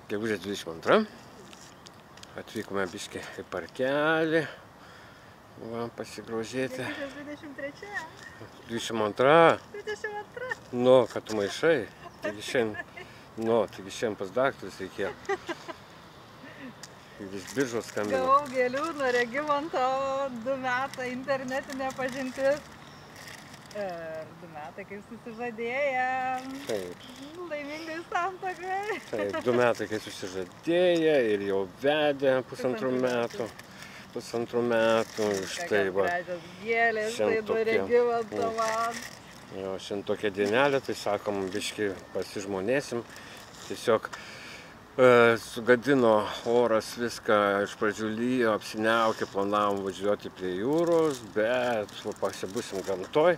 Gegužės 22. Atvykome biškį į parkelį. Va, pasigrožėti. Gegužės 23. 22. 22. Nu, kad tu maišai. Taigi šiandien pas daktarus reikėjo. Iš Biržos skambino. Gavau gėlių nuo Regimanto, 2 metai internetinė pažintis. Ir 2 metai kaip susižadėjom. Taip. Laimingai santuokai. Taip, 2 metai kai susižadėję ir jau vedė pusantrų metų. Štai va. Gražios gėlės, tai nuo Regimanto man. Jo, šiandien tokia dienelė, tai sakom, biškį pasižmonėsim. Tiesiog sugadino oras viską, iš pradžių lyjo, apsiniaukė, planavom važiuoti prie jūros, bet pasibusim gamtoj.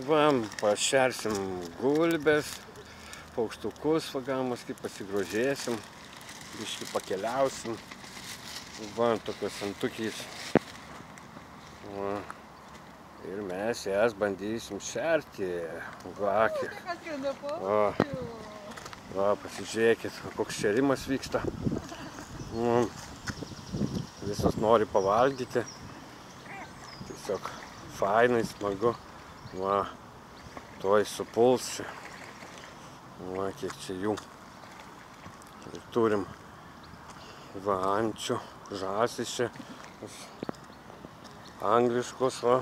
Va, pašersim gulbės, paukštukus, vagamus, kaip pasigrožėsim, biškį pakeliausim. Va, tokios santukiais. Va. Ir mes jas bandysim šerti. Va, va, pasižiūrėkit, koks šerimas vyksta. Visos nori pavalgyti. Tiesiog fainai, smagu. Va, tuoj supuls čia. Va, kiek čia jų. Ir turim va, ančių, žąsis čia. Angliškos, va.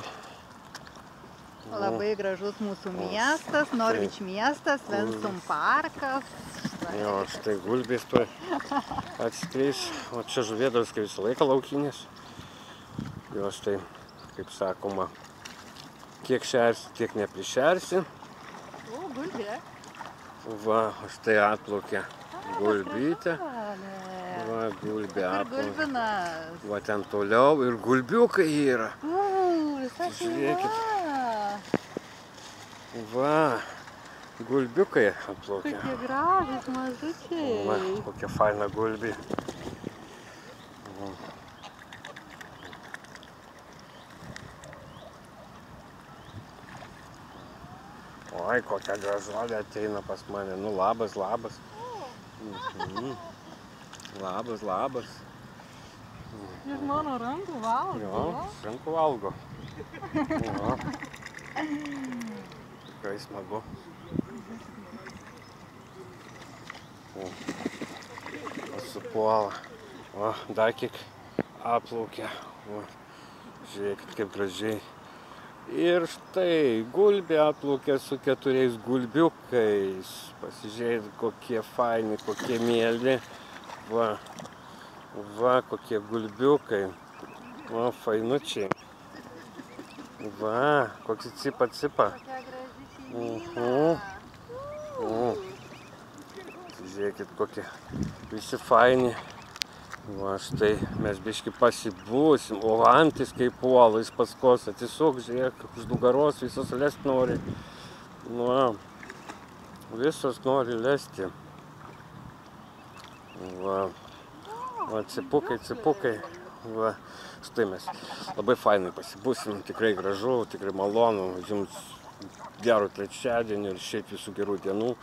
Labai gražus mūsų miestas, Norvič miestas, Vensum parkas. Jo, štai gulbės tuoj atskris. O čia žuvėdros, kaip visą laiką laukinės. Jos tai, kaip sakoma, kiek šersi, tiek neprišersi. O, gulbė. Va, štai atplaukė gulbytė. Va, gulbė atplaukė. Gulbinas. Va, ten toliau ir gulbiukai yra. Visa Žiūrėkit. Va, gulbiukai atplaukė. Kokie gražūs mažučiai. Va, kokia faina gulbė. Oi, kokia gražuolė ateina pas mane. Nu, labas. Labas. Iš mano rankų valgo. Jo, rankų valgo. Jo. Tikrai smagu. Supuola. O, dar kiek atplaukė. O, žiūrėkit, kaip gražiai. Ir štai gulbė atplaukė su 4 gulbiukais. Pasižiūrėkit, kokie faini, kokie mieli. Va, kokie gulbiukai. O, fainučiai. Va, koks cipa. Kokia graži šeimyna. Žiūrėkit, kokie visi faini. Va, štai mes biškį pasibūsim. O antis kaip puola, jis paskos atsisuk, žiūrėk, už nugaros visos lest nori. Va, visos nori lesti. Va, cipukai. Va, štai mes labai fainai pasibūsim, tikrai gražu, tikrai malonu. Jums gero trečiadienio ir šiaip visų gerų dienų.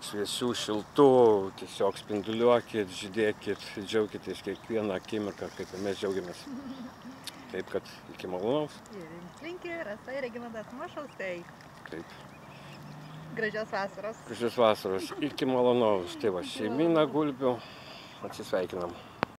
Šviesių, šiltų, tiesiog spinduliuokit, žydėkit, džiaukitės kiekvieną akimirką, kaip ir mes džiaugiamės. Taip, kad iki malonaus. Ir jums linki Rasa ir Regimantas Mašauskai. Taip. Gražios vasaros. Gražios vasaros, iki malonaus. Tai va, šeimyna gulbių, atsisveikinam.